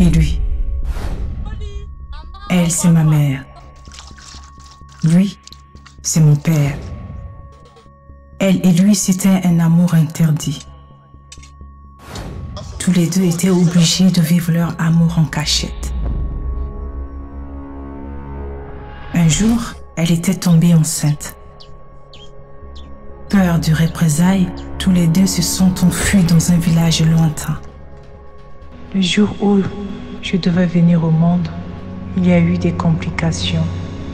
et lui. Elle, c'est ma mère. Lui, c'est mon père. Elle et lui, c'était un amour interdit. Tous les deux étaient obligés de vivre leur amour en cachette. Un jour, elle était tombée enceinte. Peur de représailles, tous les deux se sont enfuis dans un village lointain. Le jour où je devais venir au monde, il y a eu des complications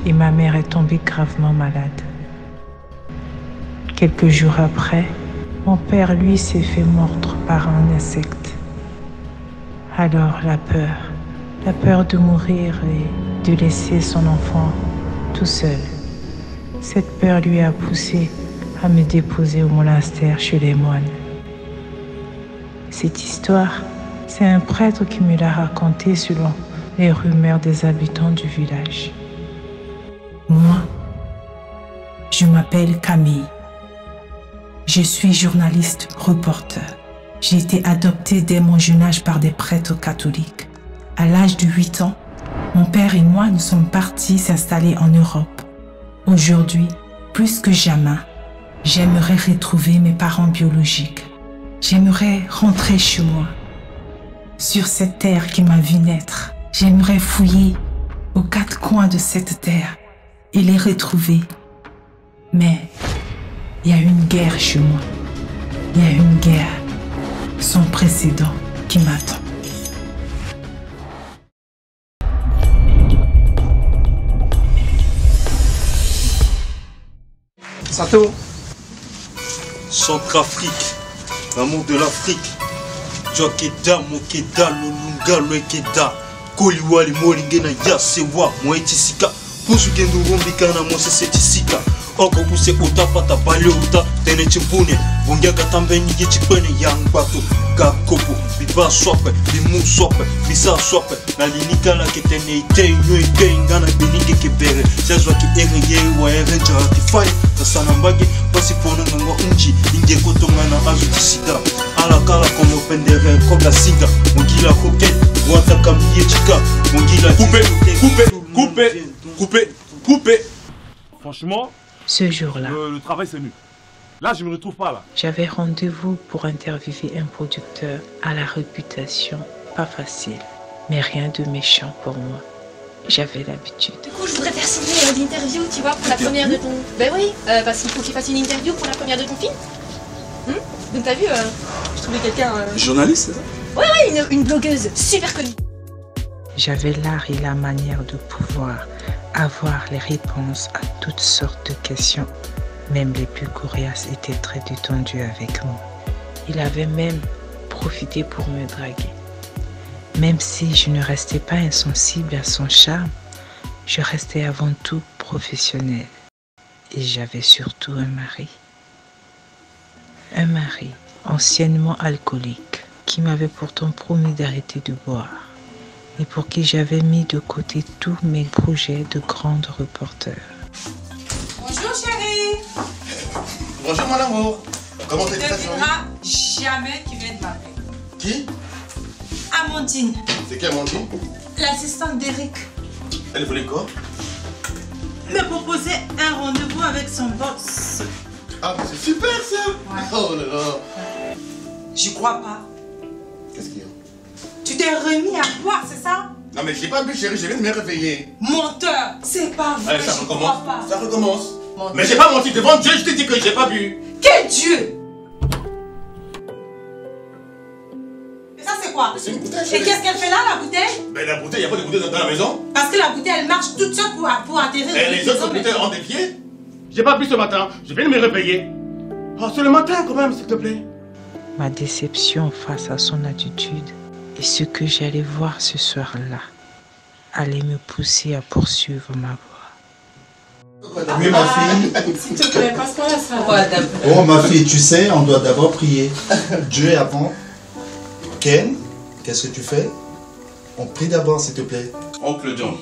et ma mère est tombée gravement malade. Quelques jours après, mon père, lui, s'est fait mordre par un insecte. Alors la peur de mourir et de laisser son enfant tout seul. Cette peur lui a poussé à me déposer au monastère chez les moines. Cette histoire, c'est un prêtre qui me l'a racontée selon les rumeurs des habitants du village. Moi, je m'appelle Camille. Je suis journaliste, reporter. J'ai été adoptée dès mon jeune âge par des prêtres catholiques. À l'âge de 8 ans, mon père et moi nous sommes partis s'installer en Europe. Aujourd'hui, plus que jamais, j'aimerais retrouver mes parents biologiques. J'aimerais rentrer chez moi. Sur cette terre qui m'a vu naître, j'aimerais fouiller aux 4 coins de cette terre et les retrouver. Mais il y a une guerre chez moi. Il y a une guerre sans précédent qui m'attend. Sato. Centrafrique, l'amour de l'Afrique. Jokeda, Mokeda, Lolunga, Loekeda. Koliwali, Moringena, Yasewa, Moetisika. Pusugendo Rombikana, Mosesetisika. Oko use utapata bale uta tene chimbune bungia katambeni yichipene yang batu kakopo biba sope bimu sope bisa sope na linika la ketene ite nyo ite ngana benike kebere chazwa ki ege wa ege jati fai tasana mbage basi pono ngo unji inge kotongana azu tisida ala kala komo pendere koga singa mungila koke wata kamie chika mungila couper. Franchement, ce jour-là, le travail c'est nul. Là, je me retrouve pas là. J'avais rendez-vous pour interviewer un producteur à la réputation pas facile, mais rien de méchant pour moi. J'avais l'habitude. Du coup, je voudrais faire signer l'interview, tu vois, pour la première de ton... Ben oui, parce qu'il faut qu'il fasse une interview pour la première de ton film. Donc t'as vu, je trouvais quelqu'un... Journaliste, c'est ça? Ouais, une blogueuse super connue. J'avais l'art et la manière de pouvoir avoir les réponses à toutes sortes de questions. Même les plus coriaces étaient très détendus avec moi. Il avait même profité pour me draguer. Même si je ne restais pas insensible à son charme, je restais avant tout professionnelle. Et j'avais surtout un mari. Un mari anciennement alcoolique qui m'avait pourtant promis d'arrêter de boire et pour qui j'avais mis de côté tous mes projets de grande reporter. Bonjour chérie. Bonjour mon amour. Comment t'es? Tu ne diras jamais que tu viens de m'appeler. Qui? Amandine. C'est qui Amandine? L'assistante d'Eric. Elle voulait quoi? Me proposer un rendez-vous avec son boss. Ah mais c'est super ça. Ouais. Oh là là. J'y crois pas. Qu'est-ce qu'il y a? Tu t'es remis à boire, c'est ça? Non mais j'ai pas bu chérie, je viens de me réveiller. Menteur. C'est pas vrai, Allez, ça j'y recommence. crois pas. Ça recommence. Menteur. Mais j'ai pas menti devant Dieu, je t'ai dit que j'ai pas bu. Quel Dieu? Et ça c'est quoi? C'est une bouteille Et chérie. qu'est-ce qu'elle fait là, la bouteille? Mais la bouteille, y a pas de bouteille dans la maison. Parce que la bouteille, elle marche toute seule pour atterrir. Et les autres bouteilles ont des pieds. J'ai pas bu ce matin, je viens de me réveiller. Oh c'est le matin quand même s'il te plaît. Ma déception face à son attitude et ce que j'allais voir ce soir-là allait me pousser à poursuivre ma voie. Oui, ma fille. S'il te plaît, passe-moi la salade. Oh, ma fille, tu sais, on doit d'abord prier. Dieu avant. Ken, qu'est-ce que tu fais? On prie d'abord, s'il te plaît. Oncle John,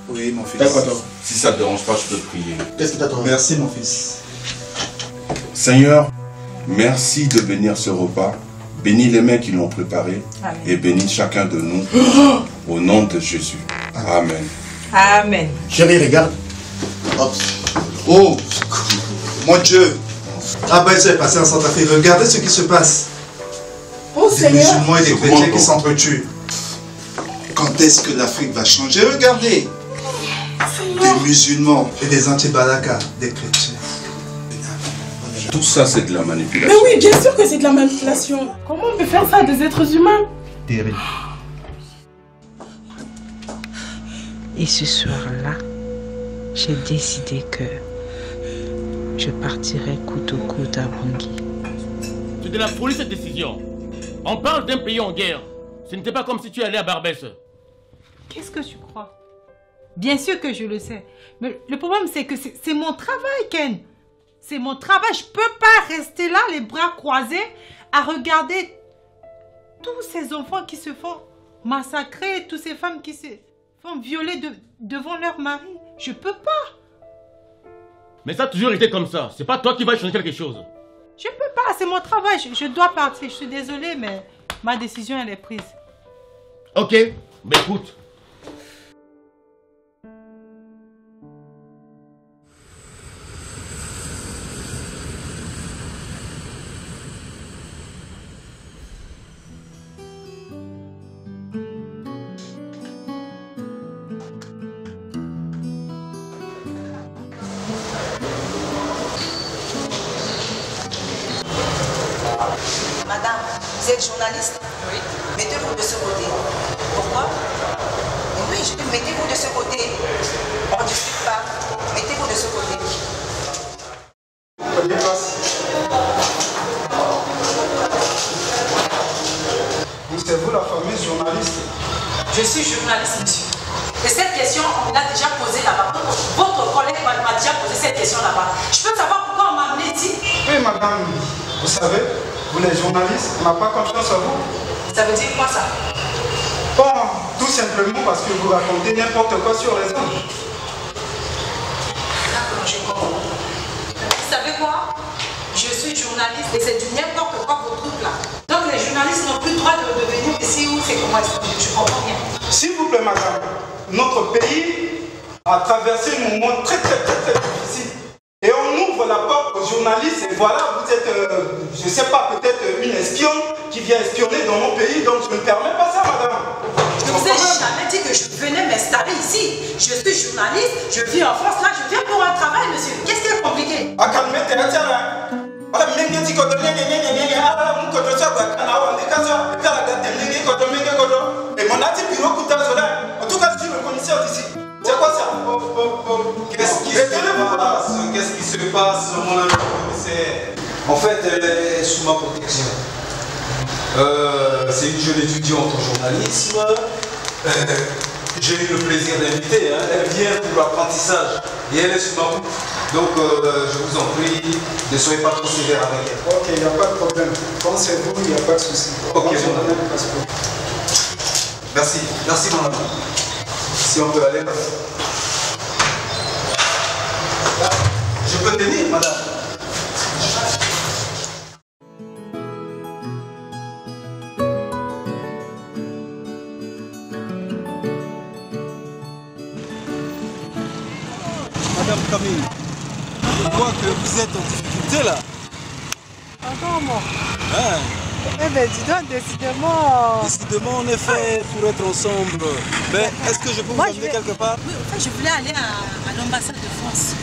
Oui, mon fils. D'accord. si ça te dérange pas, je peux prier. Qu'est-ce que t'attends? Merci, mon fils. Seigneur, merci de bénir ce repas. Bénis les mains qui l'ont préparé. Amen. Et bénis chacun de nous. Au nom de Jésus. Amen. Amen. Chérie, regarde. Hop. Oh, mon Dieu. Ah ben, c'est passé en Centrafrique. Regardez ce qui se passe. Oh Des Seigneur. musulmans et des C'est chrétiens comment, qui s'entretuent. Quand est-ce que l'Afrique va changer? Regardez. Des musulmans et des anti-balaka, des chrétiens. Tout ça, c'est de la manipulation. Mais oui, bien sûr que c'est de la manipulation. Comment on peut faire ça à des êtres humains? Terrible. Et ce soir-là, j'ai décidé que je partirai coûte au coude à Bangui. C'est de la folie cette décision. On parle d'un pays en guerre. Ce n'était pas comme si tu allais à Barbès. Qu'est-ce que tu crois? Bien sûr que je le sais. Mais le problème, c'est que c'est mon travail, Ken. C'est mon travail. Je peux pas rester là, les bras croisés, à regarder tous ces enfants qui se font massacrer, toutes ces femmes qui se font violer devant leur mari. Je peux pas. Mais ça a toujours été comme ça. C'est pas toi qui vas changer quelque chose. Je peux pas, c'est mon travail. Je dois partir. Je suis désolée, mais ma décision, elle est prise. Ok, mais écoute. Madame, vous êtes journaliste? Oui. Mettez-vous de ce côté. Pourquoi? Oui, je dis mettez-vous de ce côté. On ne discute pas. Mettez-vous de ce côté. C'est vous la fameuse journaliste? Je suis journaliste, monsieur. Et cette question, on l'a déjà posée là-bas. Votre collègue m'a déjà posé cette question là-bas. Je peux savoir pourquoi on m'a amené ici? Oui, madame, vous savez, vous les journalistes, on n'a pas confiance en vous. Ça veut dire quoi ça? Bon, tout simplement parce que vous racontez n'importe quoi sur les hommes. D'accord, je comprends. Vous savez quoi? Je suis journaliste et c'est du n'importe quoi vos trucs là. Donc les journalistes n'ont plus le droit de venir ici où c'est comment je comprends bien. S'il vous plaît, madame, notre pays a traversé un moment très difficile. Et on ouvre la porte aux journalistes et voilà, vous êtes, je ne sais pas, peut-être une espionne qui vient espionner dans mon pays, donc je ne permets pas ça, madame. Je ne vous ai jamais dit que je venais m'installer ici. Je suis journaliste, je vis en France, là je viens pour un travail, monsieur. Qu'est-ce qui est compliqué? Ah, calmez-toi, là. Et mon bureau en tout cas, je suis le commissaire d'ici. C'est quoi ça? Qu'est-ce qui se passe, mon ami commissaire? En fait, elle est sous ma protection. C'est une jeune étudiante en journalisme. J'ai eu le plaisir d'inviter. Elle vient pour l'apprentissage et elle est sous ma coupe. Donc, je vous en prie, ne soyez pas trop sévère avec elle. Ok, il n'y a pas de problème. Pensez-vous, il n'y a pas de souci. Ok, mon ami. Merci, merci mon ami. Si on peut aller. Je peux tenir, madame. Madame Camille, je vois que vous êtes en difficulté là. Encore moi. Hein? Eh bien, dis donc, décidément... Décidément, on est fait pour être ensemble. Mais est-ce que je peux vous amener quelque part? Oui, en fait, je voulais aller à l'ambassade de France.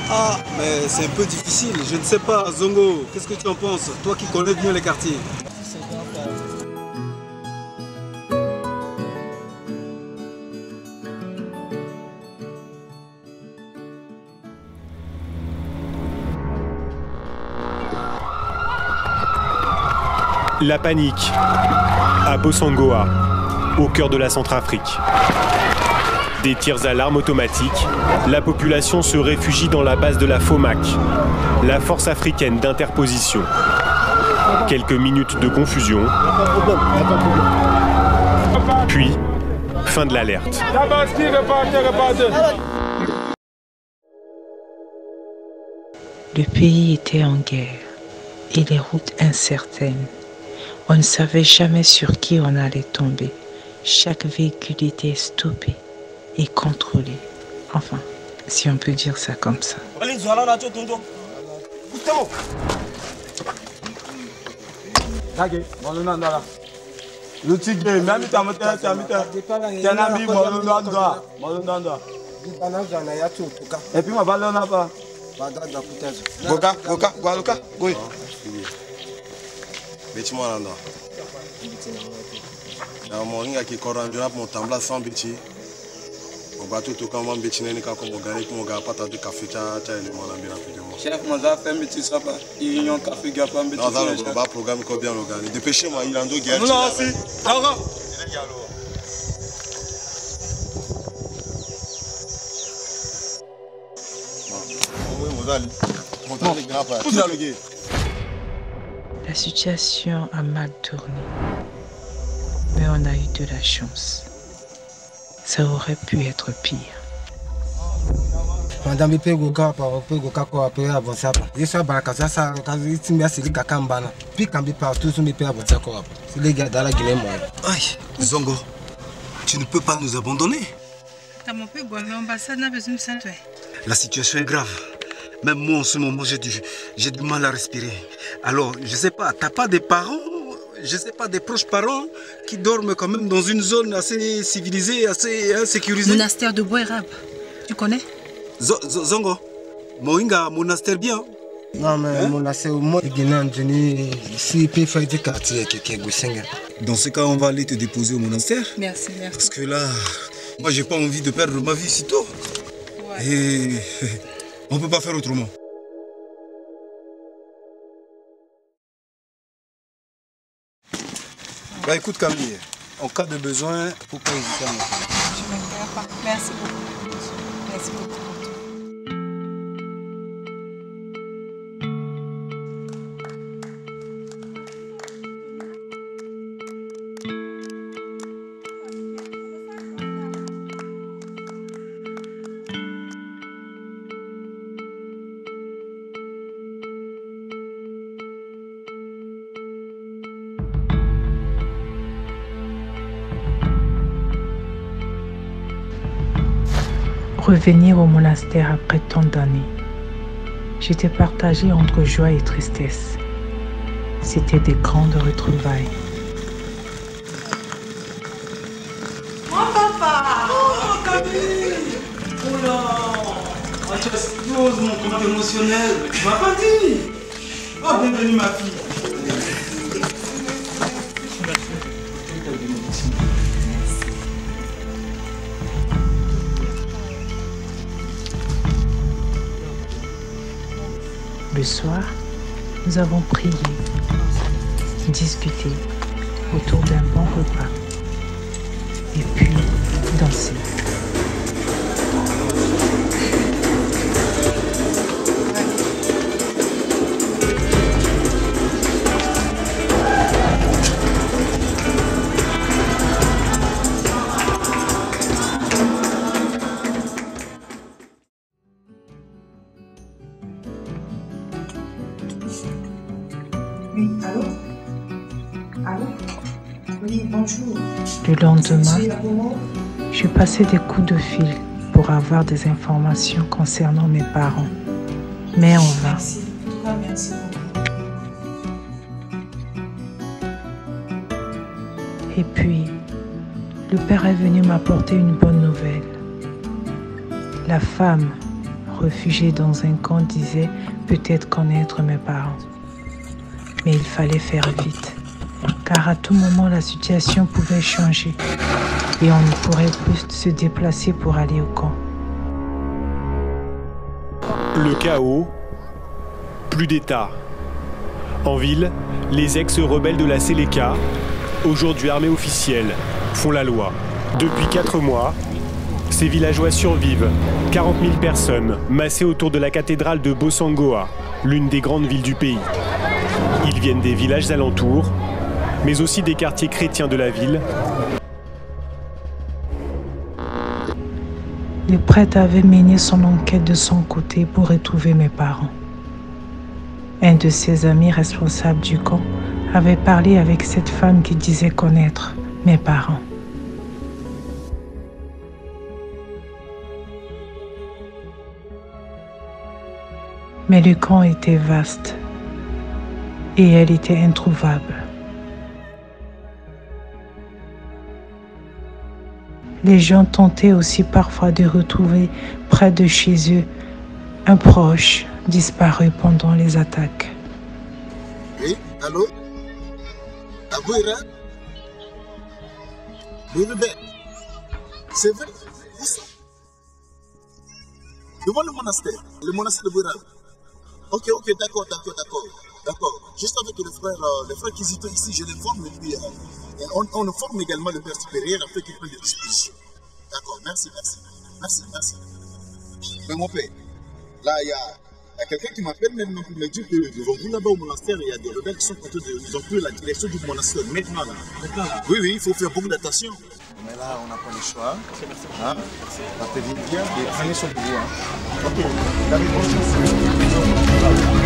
Ah, mais c'est un peu difficile. Je ne sais pas, Zongo, qu'est-ce que tu en penses? Toi qui connais bien les quartiers. La panique à Bossangoa, au cœur de la Centrafrique. Des tirs à l'arme automatique, la population se réfugie dans la base de la FOMAC, la force africaine d'interposition. Quelques minutes de confusion, puis fin de l'alerte. Le pays était en guerre et les routes incertaines. On ne savait jamais sur qui on allait tomber. Chaque véhicule était stoppé et contrôlé. Enfin, si on peut dire ça comme ça. Et puis ma balle on n'a pas. Goka, oui. Beti mwananda. Na moringa ki korandura mon tambla sans beti. Obato to kama beti neni ka ko mogani ko moga pata de café cha ele mona bien rapidement. Chef maza fait beti ça pas. Union café gapa beti. Non, ça le ba programme ko bien organisé. Dépêchez-moi, il en do guerre. Non, si. Alors. La situation a mal tourné, mais on a eu de la chance. Ça aurait pu être pire. Madame peut goka ko après avancer après. Et ça baraka ça quand il timia sili kakambana. Puis quand il part tout me peut avancer encore après. C'est les gars dans la Guinée moi. Aïe, Zongo, tu ne peux pas nous abandonner. T'as mon peu bon, l'ambassade n'a besoin de ça toi. La situation est grave. Même moi en ce moment j'ai du mal à respirer. Alors, je sais pas, t'as pas des parents, je sais pas, des proches parents qui dorment quand même dans une zone assez civilisée, assez sécurisée. Monastère de Boerab, tu connais? Zongo, Moinga, monastère bien. Non mais monastère au moins Guinée ici peut faire du quartier qui est Goussenga. Dans ce cas, on va aller te déposer au monastère. Merci. Parce que là, moi j'ai pas envie de perdre ma vie si tôt. Ouais. Et on peut pas faire autrement. Bah écoute Camille, en cas de besoin, faut pas hésiter à m'appeler. Je ne m'inquiète pas. Merci beaucoup. Merci beaucoup. Revenir au monastère après tant d'années, j'étais partagée entre joie et tristesse. C'était des grandes retrouvailles. Oh papa! Oh Camille! Oh là! Tu exploses mon compte émotionnel. Tu m'as pas dit! Oh bienvenue ma fille! Le soir, nous avons prié, discuté autour d'un bon repas et puis dansé. Le lendemain, je passais des coups de fil pour avoir des informations concernant mes parents, mais en vain. Et puis, le père est venu m'apporter une bonne nouvelle. La femme, réfugiée dans un camp, disait peut-être connaître mes parents. Mais il fallait faire vite, car à tout moment la situation pouvait changer et on ne pourrait plus se déplacer pour aller au camp. Le chaos, plus d'État. En ville, les ex-rebelles de la Séléka, aujourd'hui armée officielle, font la loi. Depuis 4 mois, ces villageois survivent. 40 000 personnes massées autour de la cathédrale de Bossangoa, l'une des grandes villes du pays. Ils viennent des villages alentours, mais aussi des quartiers chrétiens de la ville. Le prêtre avait mené son enquête de son côté pour retrouver mes parents. Un de ses amis responsables du camp avait parlé avec cette femme qui disait connaître mes parents. Mais le camp était vaste et elle était introuvable. Les gens tentaient aussi parfois de retrouver près de chez eux un proche disparu pendant les attaques. Oui, allô? Abouira? Oui, c'est vrai, où ça? Devant le monastère de Bouira. Ok, d'accord. Juste avec les frères qui étaient ici, je les forme et puis on forme également le père supérieur afin qu'il prenne des dispositions. D'accord, merci. Mais mon père, là il y a quelqu'un qui m'appelle maintenant pour me dire que devant vous là-bas au monastère, il y a des rebelles qui sont en train de prendre la direction du monastère. Maintenant là. Oui, il faut faire beaucoup d'attention. Mais là, on n'a pas le choix. Merci. Hein? On te dit bien et prenez son boulot. Ok, bonne chance.